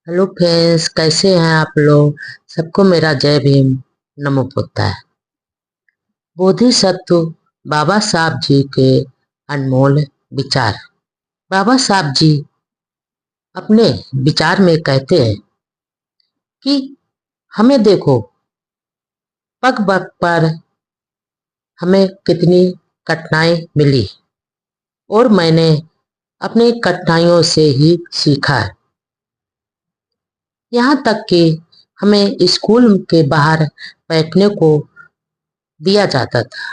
Hello friends, कैसे हैं आप लोग। सबको मेरा जय भीम, नमो बुद्धाय। बोधिसत्व बाबा साहब जी के अनमोल विचार। बाबा साहब जी अपने विचार में कहते हैं कि हमें देखो, पग पग पर हमें कितनी कठिनाई मिली और मैंने अपनी कठिनाइयों से ही सीखा है। यहाँ तक कि हमें स्कूल के बाहर बैठने को दिया जाता था।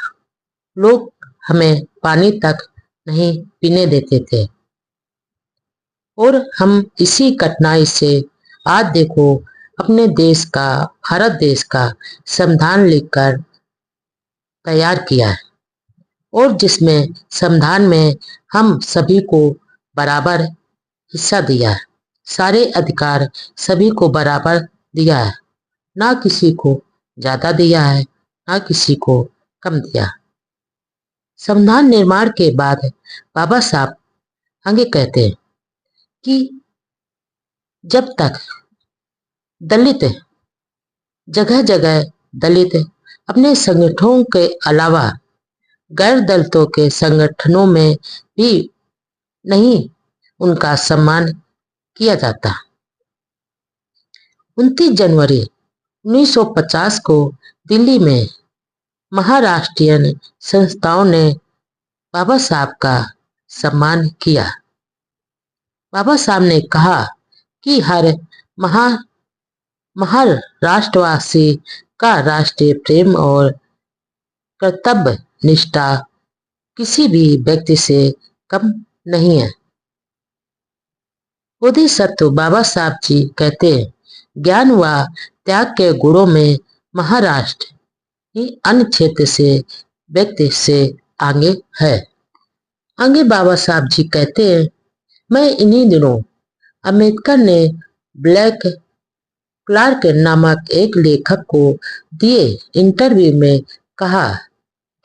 लोग हमें पानी तक नहीं पीने देते थे और हम इसी कठिनाई से आज देखो अपने देश का, भारत देश का संविधान लिखकर तैयार किया है और जिसमें संविधान में हम सभी को बराबर हिस्सा दिया है। सारे अधिकार सभी को बराबर दिया है, ना किसी को ज्यादा दिया है ना किसी को कम दिया। संविधान निर्माण के बाद बाबा साहब आगे कहते हैं कि जब तक दलित जगह जगह दलित अपने संगठनों के अलावा गैर दलितों के संगठनों में भी नहीं उनका सम्मान किया जाता। 29 जनवरी 1950 को दिल्ली में महाराष्ट्रीयन संस्थाओं ने बाबा साहब का सम्मान किया। बाबा साहब ने कहा कि हर महा महाराष्ट्रवासी का राष्ट्रीय प्रेम और कर्तव्य निष्ठा किसी भी व्यक्ति से कम नहीं है। बोधिसत्व बाबा साहब जी कहते हैं, ज्ञान व त्याग के गुणों में महाराष्ट्र ही अन्य क्षेत्र से व्यक्ति से आगे है। आगे बाबा साहब जी कहते हैं, मैं इन्हीं दिनों अम्बेडकर ने ब्लैक क्लार्क नामक एक लेखक को दिए इंटरव्यू में कहा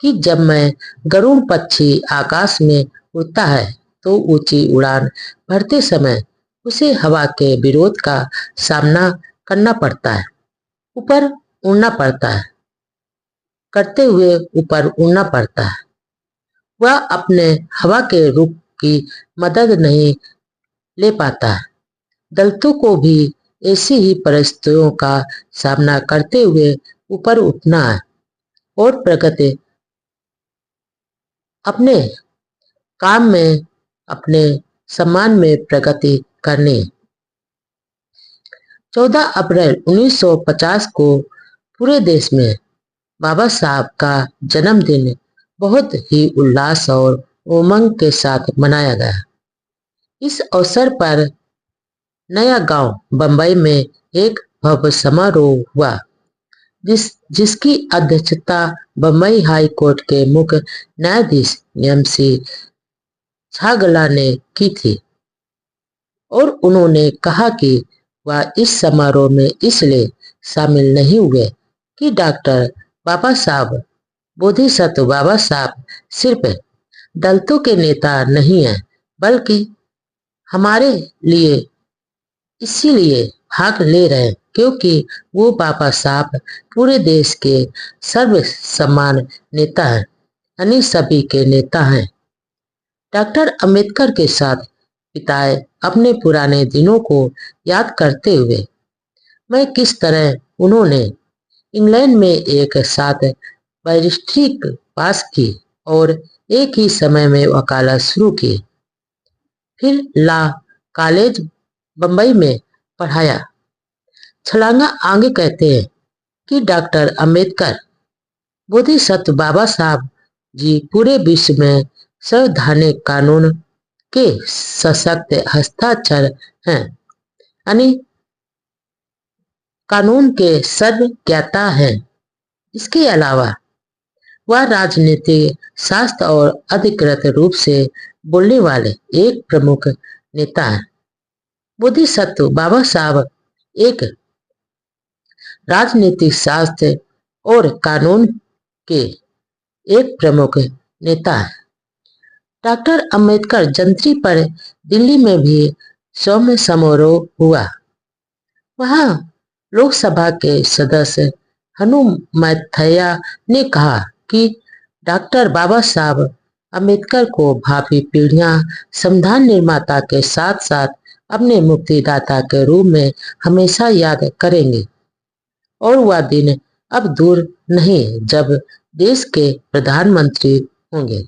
कि जब मैं गरुड़ पक्षी आकाश में उड़ता है तो ऊंची उड़ान भरते समय उसे हवा के विरोध का सामना करना पड़ता है, ऊपर उड़ना पड़ता है, करते हुए ऊपर उड़ना पड़ता है। वह अपने हवा के रुख की मदद नहीं ले पाता है। दलितों को भी ऐसी ही परिस्थितियों का सामना करते हुए ऊपर उठना है और प्रगति अपने काम में, अपने सम्मान में प्रगति करनी। 14 अप्रैल 1950 को पूरे देश में बाबा साहब का जन्मदिन बहुत ही उल्लास और उमंग के साथ मनाया गया। इस अवसर पर नया गांव बंबई में एक भव्य समारोह हुआ जिसकी अध्यक्षता बंबई हाई कोर्ट के मुख्य न्यायाधीश एम.सी. छागला ने की थी और उन्होंने कहा कि वह इस समारोह में इसलिए शामिल नहीं हुए कि डॉक्टर बाबा साहब, बोधिसत्व बाबा साहब सिर्फ दलितों के नेता नहीं हैं, बल्कि हमारे लिए इसीलिए भाग ले रहे हैं क्योंकि वो बाबा साहब पूरे देश के सर्वसम्मान नेता हैं, यानी सभी के नेता हैं। डॉक्टर अंबेडकर के साथ बिताए अपने पुराने दिनों को याद करते हुए मैं किस तरह उन्होंने इंग्लैंड में एक साथ बैरिस्ट्री पास की और एक ही समय में वकालत शुरू की, फिर लॉ कॉलेज बंबई में पढ़ाया। छलांगा आगे कहते हैं कि डॉक्टर अंबेडकर, बोधिसत्व बाबा साहब जी पूरे विश्व में संवैधानिक कानून के सशक्त हस्ताक्षर हैं, यानी कानून के सर्वज्ञाता हैं। इसके अलावा वह राजनीतिक शास्त्र और अधिकृत रूप से बोलने वाले एक प्रमुख नेता हैं। बोधिसत्व बाबा साहब एक राजनीतिक शास्त्र और कानून के एक प्रमुख नेता हैं। डॉक्टर अंबेडकर जयंती पर दिल्ली में भी सौम्य समारोह हुआ। वहां लोकसभा के सदस्य हनुमैथैया ने कहा कि डॉक्टर बाबा साहब अम्बेडकर को भावी पीढ़ियां संविधान निर्माता के साथ साथ अपने मुक्तिदाता के रूप में हमेशा याद करेंगे और वह दिन अब दूर नहीं जब देश के प्रधानमंत्री होंगे।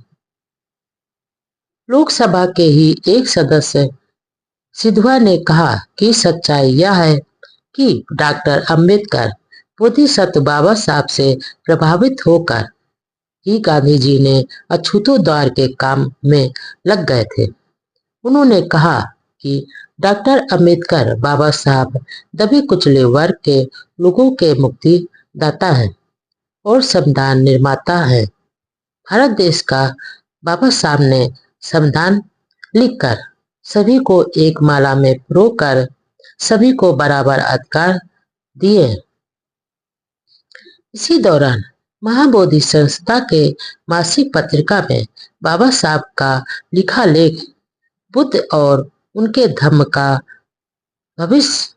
लोकसभा के ही एक सदस्य सिद्धवा ने कहा कि सच्चाई यह है कि डॉक्टर अंबेडकर बोधिसत्व बाबा साहब से प्रभावित होकर ही गांधी जी ने अछूतोद्वार के काम में लग गए थे। उन्होंने कहा कि डॉक्टर अंबेडकर बाबा साहब दबे कुचले वर्ग के लोगों के मुक्ति दाता है और संविधान निर्माता है। भारत देश का बाबा साहब ने संविधान लिखकर सभी को एक माला में पिरोकर सभी को बराबर अधिकार दिए। इसी दौरान महाबोधि संस्था के मासिक पत्रिका में बाबा साहब का लिखा लेख बुद्ध और उनके धर्म का भविष्य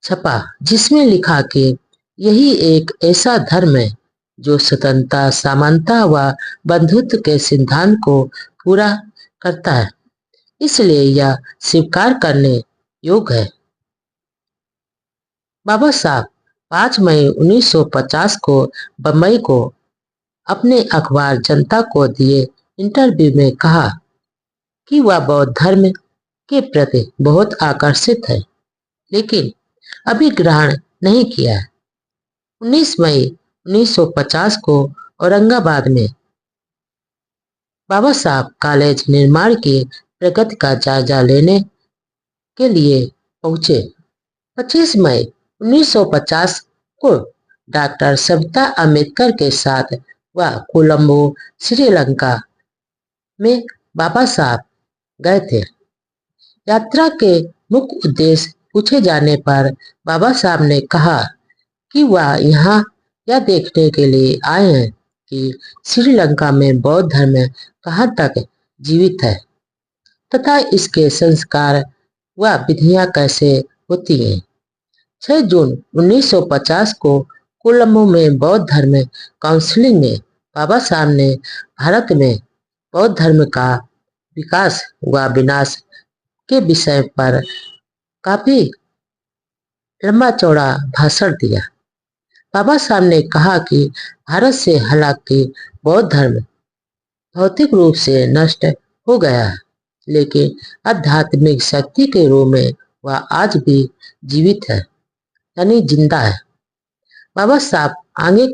छपा, जिसमें लिखा कि यही एक ऐसा धर्म है जो स्वतंत्रता, समानता व बंधुत्व के सिद्धांत को पूरा करता है, इसलिए यह स्वीकार करने योग्य है। बाबा साहब 5 मई 1950 को बम्बई को अपने अखबार जनता को दिए इंटरव्यू में कहा कि वह बौद्ध धर्म के प्रति बहुत आकर्षित है, लेकिन अभी ग्रहण नहीं किया है। 19 मई 1950 को औरंगाबाद में बाबा साहब कॉलेज निर्माण की प्रगति का जायजा लेने के लिए पहुंचे। 25 मई 1950 को डॉक्टर सविता अम्बेडकर के साथ वह कोलंबो श्रीलंका में बाबा साहब गए थे। यात्रा के मुख्य उद्देश्य पूछे जाने पर बाबा साहब ने कहा कि वह यहाँ यह देखने के लिए आए हैं कि श्रीलंका में बौद्ध धर्म कहाँ तक जीवित है तथा इसके संस्कार व विधियां कैसे होती हैं। 6 जून 1950 को कोलंबो में बौद्ध धर्म काउंसिल में बाबा साहब ने भारत में बौद्ध धर्म का विकास व विनाश के विषय पर काफी लंबा चौड़ा भाषण दिया। बाबा साहब ने कहा कि भारत से हालांकि बौद्ध धर्म भौतिक रूप से नष्ट हो गया है, लेकिन आध्यात्मिक शक्ति के रूप में वह आज भी जीवित है, यानी जिंदा है। बाबा साहब आगे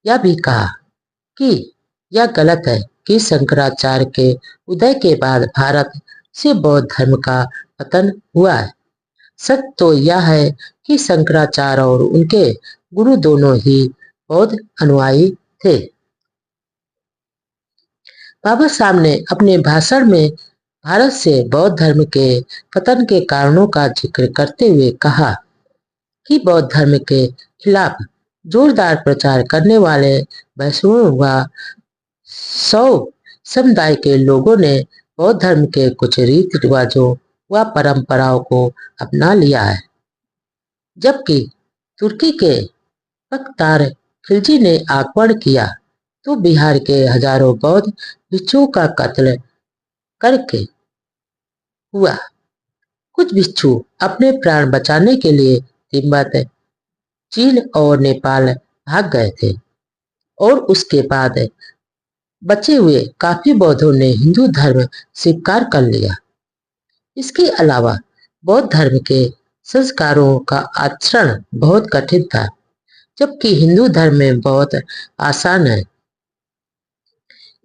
यह भी कहा कि यह गलत है कि शंकराचार्य के उदय के बाद भारत से बौद्ध धर्म का पतन हुआ है। सच तो यह है कि शंकराचार्य और उनके गुरु दोनों ही बौद्ध अनुयायी थे। बाबा साहब ने अपने भाषण में भारत से बौद्ध धर्म के पतन के कारणों का जिक्र करते हुए कहा कि बौद्ध धर्म के खिलाफ जोरदार प्रचार करने वाले वैष्णव व शैव समुदाय के लोगों ने बौद्ध धर्म के कुछ रीति रिवाजों व परंपराओं को अपना लिया है, जबकि तुर्की के बख्तियार खिलजी ने आक्रमण किया तो बिहार के हजारों बौद्ध भिक्षुओं का कत्ल करके हुआ। कुछ भिक्षु अपने प्राण बचाने के लिए तिब्बत, चीन और नेपाल भाग गए थे और उसके बाद बचे हुए काफी बौद्धों ने हिंदू धर्म स्वीकार कर लिया। इसके अलावा बौद्ध धर्म के संस्कारों का आचरण बहुत कठिन था, जबकि हिंदू धर्म में बहुत आसान है।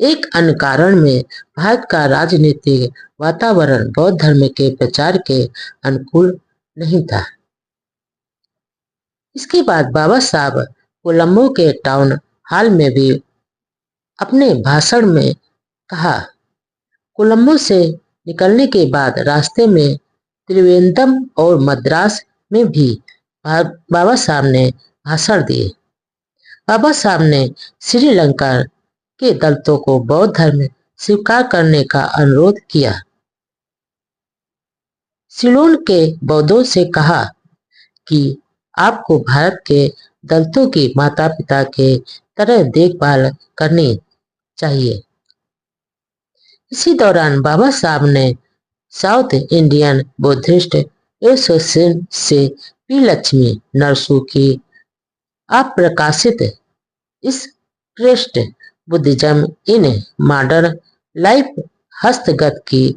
एक अन्य कारण में भारत का राजनीतिक वातावरण बौद्ध धर्म के प्रचार के अनुकूल नहीं था। इसके बाद बाबा साहब कोलंबो के टाउन हॉल में भी अपने भाषण में कहा। कोलंबो से निकलने के बाद रास्ते में त्रिवेंद्रम और मद्रास में भी बाबा साहब ने भाषण दिए। बाबा साहब ने श्रीलंका के दलितों को बौद्ध धर्म स्वीकार करने का अनुरोध किया। सिलोन के बौद्धों से कहा कि आपको भारत के दलितों की माता पिता के तरह देखभाल करनी चाहिए। इसी दौरान बाबा साहब ने साउथ इंडियन बुद्धिस्ट एसोसिएशन से पी लक्ष्मी नरसू की अप्रकाशित इस crest Buddhism in modern life हस्तगत की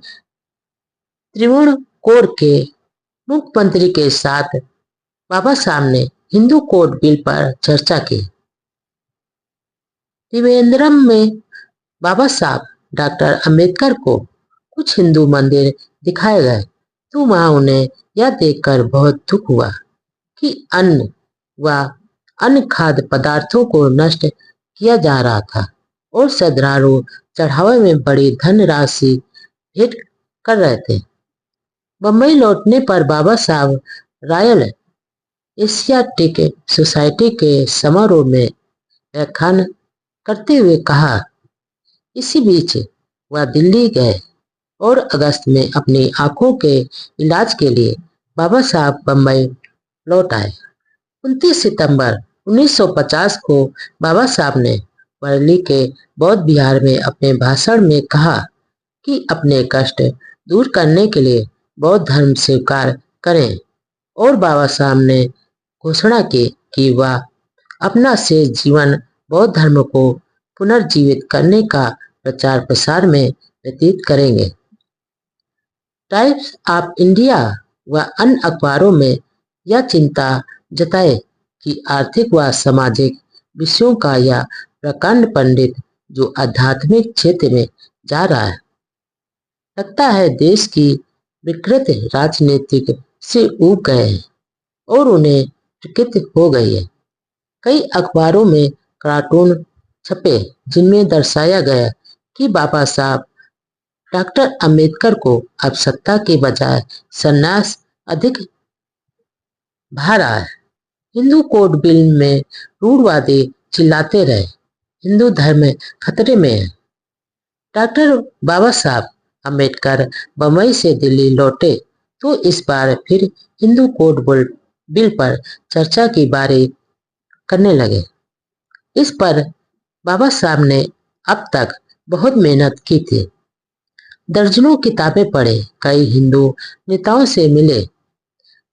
त्रिवेणकोर के मुख्यमंत्री के साथ बाबा साहब ने हिंदू कोड बिल पर चर्चा की। त्रिवेंद्रम में बाबा साहब डॉक्टर अंबेडकर को कुछ हिंदू मंदिर दिखाए गए तो वहां उन्हें यह देखकर बहुत दुख हुआ कि अन्न व अन्य खाद्य पदार्थों को नष्ट किया जा रहा था और श्रद्धालु चढ़ावे में बड़ी धनराशि भेंट कर रहे थे। बम्बई लौटने पर बाबा साहब रॉयल एशियाटिक सोसाइटी के समारोह में व्याख्यान करते हुए कहा। इसी बीच वह दिल्ली गए और अगस्त में अपनी आंखों के इलाज के लिए बाबा साहब बम्बई लौट आए। 29 सितंबर 1950 को बाबा साहब ने वर्ली के बौद्ध विहार में अपने भाषण में कहा कि अपने कष्ट दूर करने के लिए बौद्ध धर्म स्वीकार करें और बाबा साहब ने घोषणा की कि वह अपना शेष जीवन बौद्ध धर्म को पुनर्जीवित करने का प्रचार प्रसार में व्यतीत करेंगे। टाइम्स ऑफ इंडिया व अन्य अखबारों में यह चिंता जताए कि आर्थिक व सामाजिक विषयों का यह प्रकांड पंडित जो आध्यात्मिक क्षेत्र में जा रहा है, लगता है देश की विकृत राजनीतिक से ऊब गए हैं और उन्हें प्रकृति हो गई है। कई अखबारों में कार्टून छपे जिनमें दर्शाया गया कि बाबा साहब डॉक्टर अंबेडकर को अब सत्ता के बजाय संन्यास अधिक भा रहा है। हिंदू कोड बिल में रूढ़वादी चिल्लाते रहे, हिंदू धर्म खतरे में है। डॉक्टर बाबा साहब अंबेडकर बम्बई से दिल्ली लौटे तो इस बार फिर हिंदू कोड बिल पर चर्चा की बारी करने लगे। इस पर बाबा साहब ने अब तक बहुत मेहनत की थी, दर्जनों किताबें पढ़े, कई हिंदू नेताओं से मिले,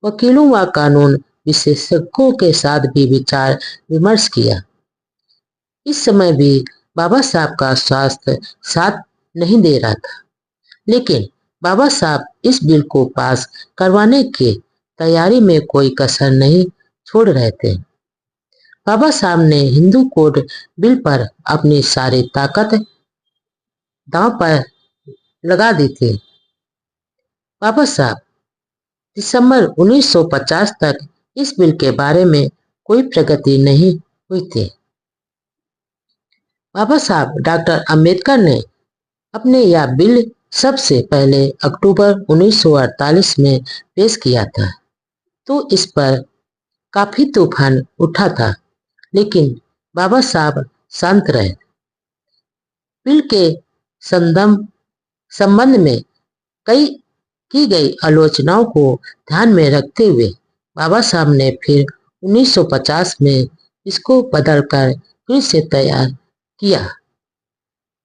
वकीलों व कानून विशेषज्ञों के साथ भी विचार विमर्श किया। इस समय भी बाबा साहब का स्वास्थ्य साथ नहीं दे रहा था, लेकिन बाबा साहब इस बिल को पास करवाने की तैयारी में कोई कसर नहीं छोड़ रहे थे। बाबा साहब ने हिंदू कोड बिल पर अपनी सारी ताकत दांव पर लगा दी थी। बाबा साहब दिसंबर 1950 तक इस बिल के बारे में कोई प्रगति नहीं हुई थी। बाबा साहब डॉक्टर अंबेडकर ने अपने यह बिल सबसे पहले अक्टूबर 1948 में पेश किया था तो इस पर काफी तूफान उठा था, लेकिन बाबा साहब शांत रहे। बिल के संबंध में कई की गई आलोचनाओं को ध्यान में रखते हुए बाबा साहब ने फिर 1950 में इसको बदलकर फिर से तैयार किया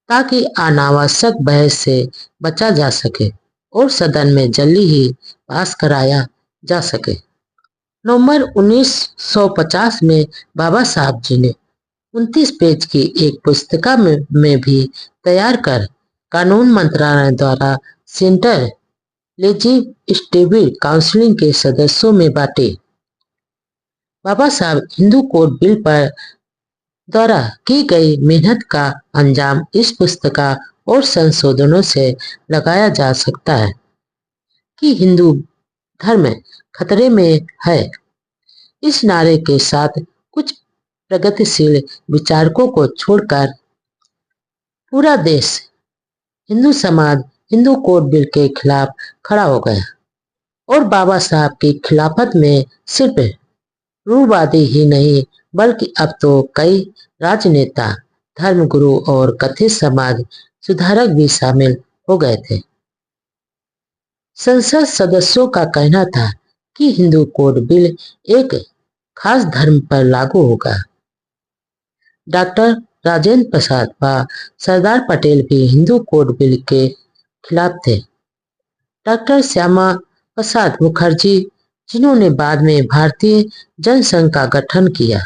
ताकि अनावश्यक बहस से बचा जा सके और सदन में जल्दी ही पास कराया जा सके। नवंबर 1950 में बाबा साहब जी ने 29 पेज की एक पुस्तिका में भी तैयार कर कानून मंत्रालय द्वारा सेंटर लेजिस्लेटिव काउंसिल के सदस्यों में बांटे। बाबा साहब हिंदू कोड बिल पर द्वारा की गई मेहनत का अंजाम इस पुस्तिका और संशोधनों से लगाया जा सकता है कि हिंदू धर्म खतरे में है। इस नारे के साथ कुछ प्रगतिशील विचारकों को छोड़कर पूरा देश हिंदू समाज हिंदू कोड बिल के खिलाफ खड़ा हो गया और बाबा साहब की खिलाफत में सिर्फ रूढ़वादी ही नहीं बल्कि अब तो कई राजनेता, धर्मगुरु और कथित समाज सुधारक भी शामिल हो गए थे। संसद सदस्यों का कहना था कि हिंदू कोड बिल एक खास धर्म पर लागू होगा। डॉक्टर राजेंद्र प्रसाद व सरदार पटेल भी हिंदू कोड बिल के खिलाफ थे। डॉक्टर श्यामा प्रसाद मुखर्जी, जिन्होंने बाद में भारतीय जनसंघ का गठन किया,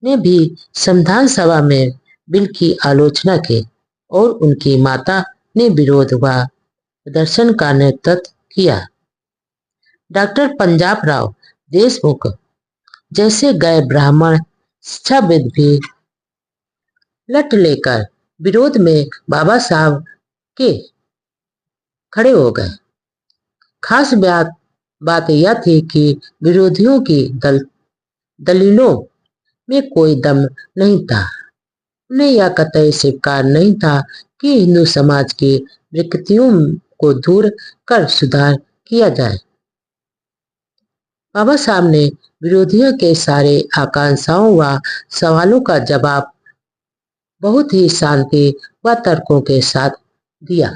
ने भी संविधान सभा में बिल की आलोचना की और उनकी माता ने विरोध व प्रदर्शन का नेतृत्व किया। डॉक्टर पंजाब राव देशमुख जैसे गैर ब्राह्मण शिक्षाविद भी लट लेकर विरोध में बाबा साहब के खड़े हो गए। खास बात यह थी कि विरोधियों की दलीलों में कोई दम नहीं था। उन्हें यह कतई स्वीकार नहीं था कि हिंदू समाज की विकृतियों को दूर कर सुधार किया जाए। बाबा साहब ने विरोधियों के सारे आकांक्षाओं व सवालों का जवाब बहुत ही शांति व तर्कों के साथ दिया।